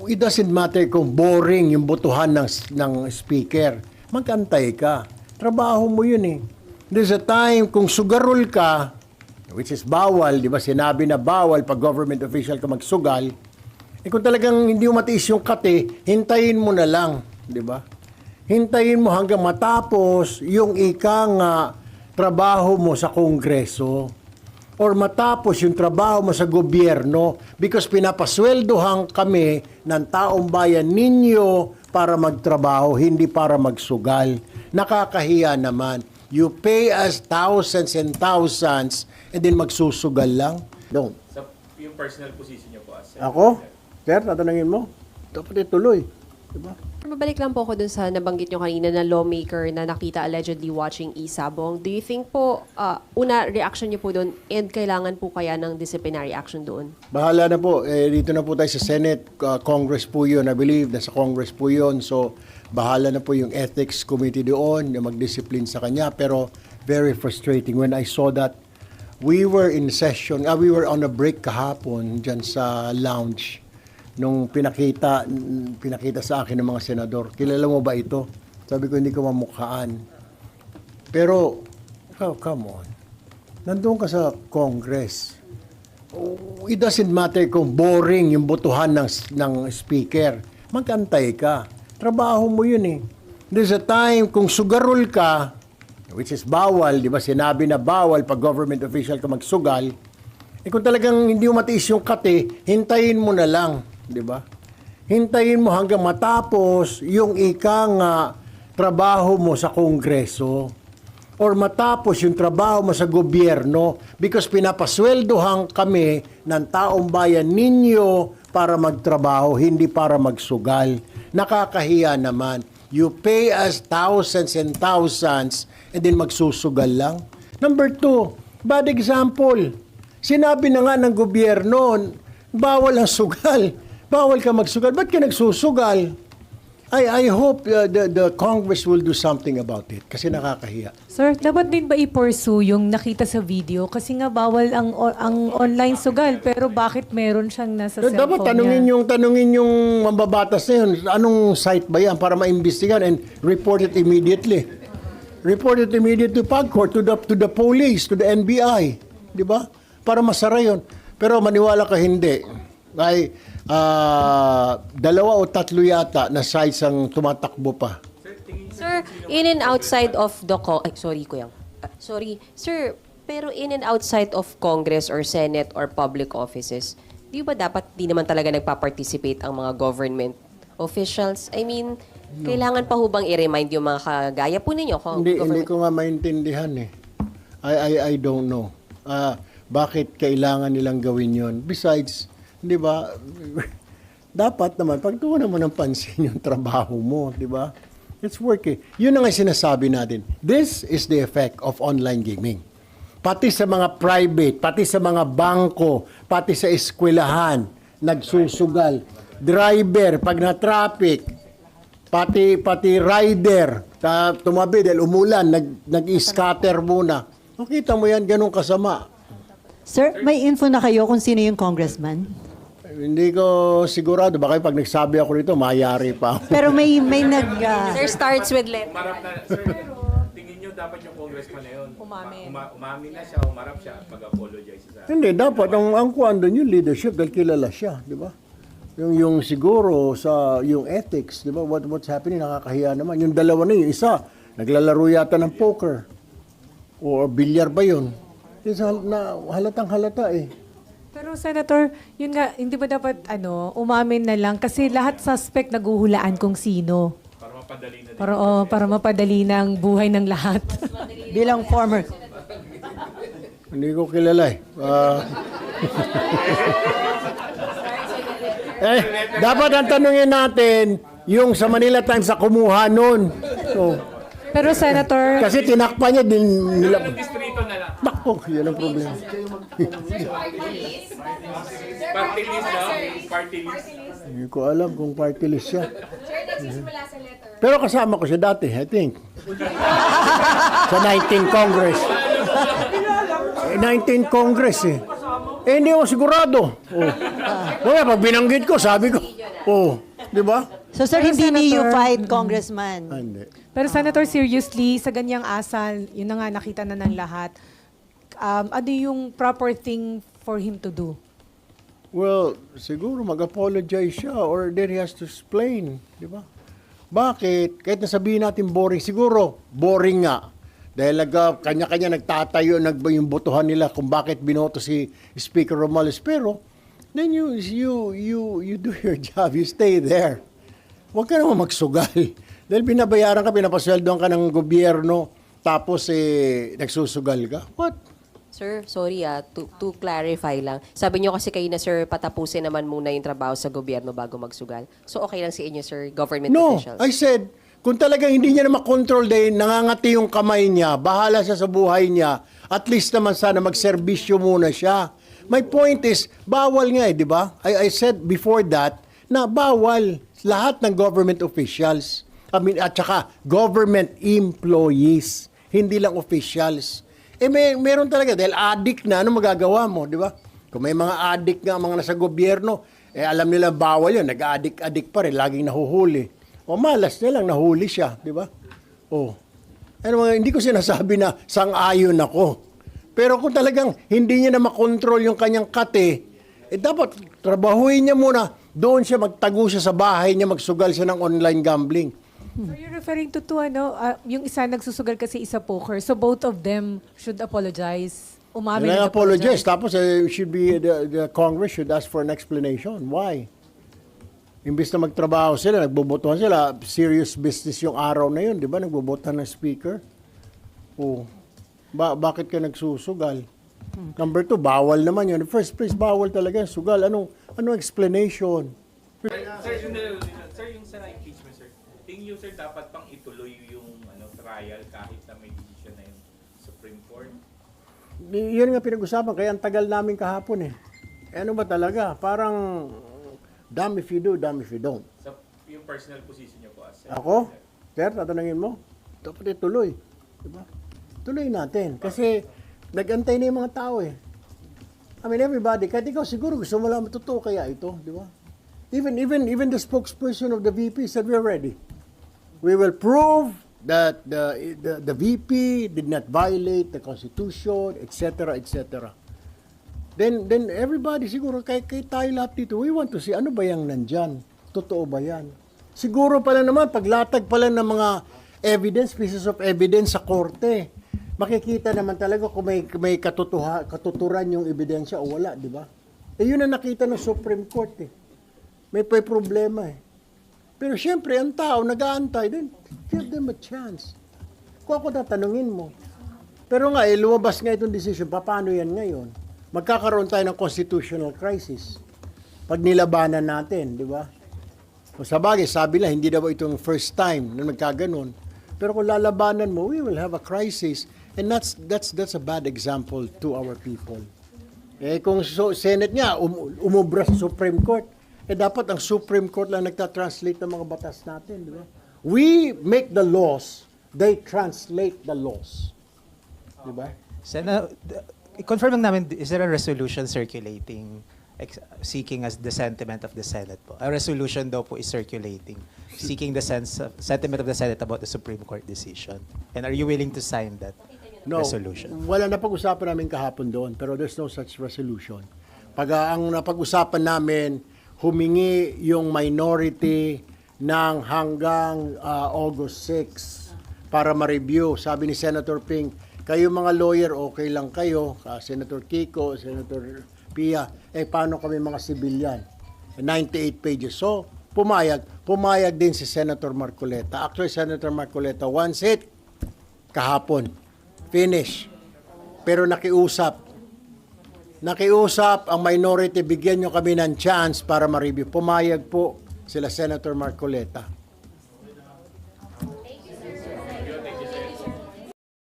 it doesn't matter kung boring yung botohan ng speaker. Mag-antay ka. Trabaho mo yun eh. There's a time kung sugarol ka, which is bawal, di ba? Sinabi na bawal pag government official ka magsugal. Eh kung talagang hindi mo matiis yung kate, hintayin mo na lang, di ba? Hintayin mo hanggang matapos yung ikang trabaho mo sa Kongreso or matapos yung trabaho mo sa gobyerno because pinapasweldohan kami ng taong bayan ninyo para magtrabaho, hindi para magsugal. Nakakahiya naman. You pay us thousands and thousands and then magsusugal lang. Don't. Sa yung personal position niyo po as Ako? Sir, tatanungin mo? Dapat ituloy. Diba? Mabalik lang po ako dun sa nabanggit nyo kanina na lawmaker na nakita allegedly watching Isabong. Do you think po, una, reaction nyo po dun and kailangan po kaya ng disciplinary action doon? Bahala na po. Dito na po tayo sa Senate. Congress po yun. I believe nasa Congress po yun. So, bahala na po yung Ethics Committee doon na mag-discipline sa kanya. Pero, very frustrating. When I saw that, we were in session, we were on a break kahapon dyan sa lounge nung pinakita sa akin ng mga senador. Kilala mo ba ito? Sabi ko, hindi ko mamukhaan. Pero, come on. Nandun ka sa Congress. It doesn't matter kung boring yung botohan ng speaker. Mag-antay ka. Trabaho mo yun eh. There's a time kung sugarol ka, which is bawal, di ba? Sinabi na bawal pag government official ka magsugal. Eh kung talagang hindi mo matiis yung kate, hintayin mo na lang, di ba? Hintayin mo hanggang matapos yung ikang trabaho mo sa Kongreso or matapos yung trabaho mo sa gobyerno because pinapasweldohan kami ng taong bayan ninyo para magtrabaho, hindi para magsugal. Nakakahiya naman. You pay us thousands and thousands and then magsusugal lang. Number 2, bad example. Sinabi na nga ng gobyerno, bawal ang sugal. Bawal ka magsugal. Ba't ka nagsusugal? I hope the Congress will do something about it kasi nakakahiya. Sir, dapat din ba i-pursue yung nakita sa video? Kasi nga bawal ang online sugal, pero bakit meron siyang nasa cellphone Dapat tanungin yung mambabatas na yun, anong site ba yan para maimbestigan and report it immediately. Report it immediately to PAGCOR, to the police, to the NBI. Di ba? Para masara yun. Pero maniwala ka hindi. Ay, 2 o 3 yata na sites ang tumatakbo pa. Sir, in and outside of the... sorry, Kuya. Sir, pero in and outside of Congress or Senate or public offices, di ba dapat di naman talaga nagpa-participate ang mga government officials? I mean, kailangan pa hubang i-remind yung mga kagaya po ninyo? Hindi ko nga maintindihan eh. I don't know. Bakit kailangan nilang gawin yon? Besides, di ba, dapat naman, pagtuunan mo ng pansin yung trabaho mo, di ba? It's working. Yun ang sinasabi natin. This is the effect of online gaming. Pati sa mga private, pati sa mga bangko, pati sa eskwelahan, nagsusugal. Driver, pag na-traffic, pati rider, tumabi dahil umulan, nag-scatter muna. Nakita mo yan, ganun kasama. Sir, may info na kayo kung sino yung congressman? Hindi ko sigurado. Baka pag nagsabi ako rito, mayari pa. Pero may Sir, starts with letter. Umarap na, sir, tingin niyo dapat yung congressman na yun. Umamin na siya, umarap siya at mag-apologize sa... Hindi, dapat. Ang kuwan doon yung leadership dahil kilala siya, di ba? Yung siguro sa yung ethics, di ba? What's happening, nakakahiya naman. Yung dalawa na yung isa, naglalaro yata ng poker. O bilyar ba yun? Halatang halata eh. Pero Senator, yun nga, hindi ba dapat umamin na lang? Kasi lahat suspect naguhulaan kung sino. Para mapadali na din. Para mapadali na ang buhay ng lahat. bilang former. Hindi ko kilala eh. Dapat ang tanungin natin, yung sa Manila Times sa kumuha nun. So, Pero Senator, kasi tinakpan niya din nila. Distrito na lang. Nako, yan ang problema. Party list na. Party list. Hindi ko alam kung party list siya. Pero kasama ko siya dati, I think. Sa 19 Congress. 19 Congress eh. Hindi ako sigurado. Kaya pag binanggit ko, sabi ko, Oh, di ba? So sir, Pero, hindi niyo Senator, fight, Congressman. Hindi. Pero Senator, seriously, sa ganyang asal, yun na nga, nakita na ng lahat, ano yung proper thing for him to do? Well, siguro mag-apologize siya or then he has to explain, di ba? Bakit? Kahit nasabihin natin boring, siguro boring nga. Dahil kanya-kanya nagtatayo, yung botohan nila kung bakit binoto si Speaker Romales. Pero, then you do your job, you stay there. Huwag ka naman magsugal. Dahil binabayaran ka, pinapasweldoan ka ng gobyerno, tapos nagsusugal ka. What? Sir, sorry to clarify lang. Sabi niyo kasi kayo na, sir, patapusin naman muna yung trabaho sa gobyerno bago magsugal. So okay lang sa inyo, sir, government No, officials? I said, kung talagang hindi niya na makontrol dahil nangangati yung kamay niya, bahala siya sa buhay niya, at least naman sana magserbisyo muna siya. My point is, bawal nga di ba? I said before that, na bawal lahat ng government officials. At saka government employees, hindi lang officials. Meron talaga, dahil addict na, ano magagawa mo, di ba? Kung may mga addict nga, mga nasa gobyerno, alam nila bawal yun, nag-addict pa rin, laging nahuhuli. O malas na lang, nahuli siya, di ba? Hindi ko sinasabi na sang-ayon ako. Pero kung talagang hindi niya na makontrol yung kanyang kate, dapat trabahuin niya muna, doon siya magtago siya sa bahay niya, magsugal siya ng online gambling. So you're referring to yung isa nagsusugal kasi isa poker. So both of them should apologize. Umamin And and apologize. Tapos the Congress should ask for an explanation. Why? Imbis na magtrabaho sila, nagbobotohan sila, serious business yung araw na yun, di ba? Nagbobotohan ng speaker. Bakit ka nagsusugal? Number 2, bawal naman yun. In the first place, bawal talaga yung sugal. Anong explanation? Sir, yung sa impeachment, sir, tingin nyo, sir, dapat pang ituloy yung trial kahit na may decision na yung Supreme Court? Yun nga pinag-usapan, kaya ang tagal namin kahapon eh. Ano ba talaga? Parang, damn if you do, damn if you don't. Sa yung personal position nyo po as Ako? Sir, tatanungin mo? Dapat ituloy. Diba? Tuloy natin. Kasi, nag-antay na yung mga tao eh. I mean, everybody, kahit ikaw siguro gusto mo lang totoo kaya ito, di ba? Even the spokesperson of the VP said we're ready. We will prove that the VP did not violate the Constitution, etc., etc. Then everybody siguro, kay tayo lahat dito, we want to see ano ba yung nandyan? Totoo ba yan? Siguro pala naman, paglatag pala ng mga evidence, pieces of evidence sa korte, makikita naman talaga kung may katuturan yung ebidensya o wala, di ba? Yun ang nakita ng Supreme Court eh. May problema eh. Pero syempre, ang tao nag-aantay, then give them a chance. Kung ako tatanungin mo. Pero nga, lumabas nga itong decision, paano yan ngayon? Magkakaroon tayo ng constitutional crisis. Pag nilabanan natin, di ba? Kung sabagay, sabi na, hindi daw itong first time na nagkaganon. Pero kung lalabanan mo, we will have a crisis. And that's a bad example to our people. Kung Senate nga, umubra sa Supreme Court, dapat ang Supreme Court lang nagta-translate ng mga batas natin, di ba? We make the laws, they translate the laws. Di ba? Confirm lang namin, is there a resolution circulating seeking as the sentiment of the Senate po? A resolution daw po is circulating, seeking the sentiment of the Senate about the Supreme Court decision. And are you willing to sign that resolution? Wala na pag-usapan namin kahapon doon, pero there's no such resolution. Ang napag-usapan namin, humingi yung minority ng hanggang August 6 para ma-review. Sabi ni Senator Ping, kayo mga lawyer, okay lang kayo, Senator Kiko, Senator Pia, paano kami mga civilian? 98 pages. So, pumayag din si Senator Marcoleta. Actually, Senator Marcoleta wants it kahapon. Finish. Pero nakiusap ang minority, bigyan nyo kami ng chance para ma-review. Pumayag po sila Senator Marcoleta.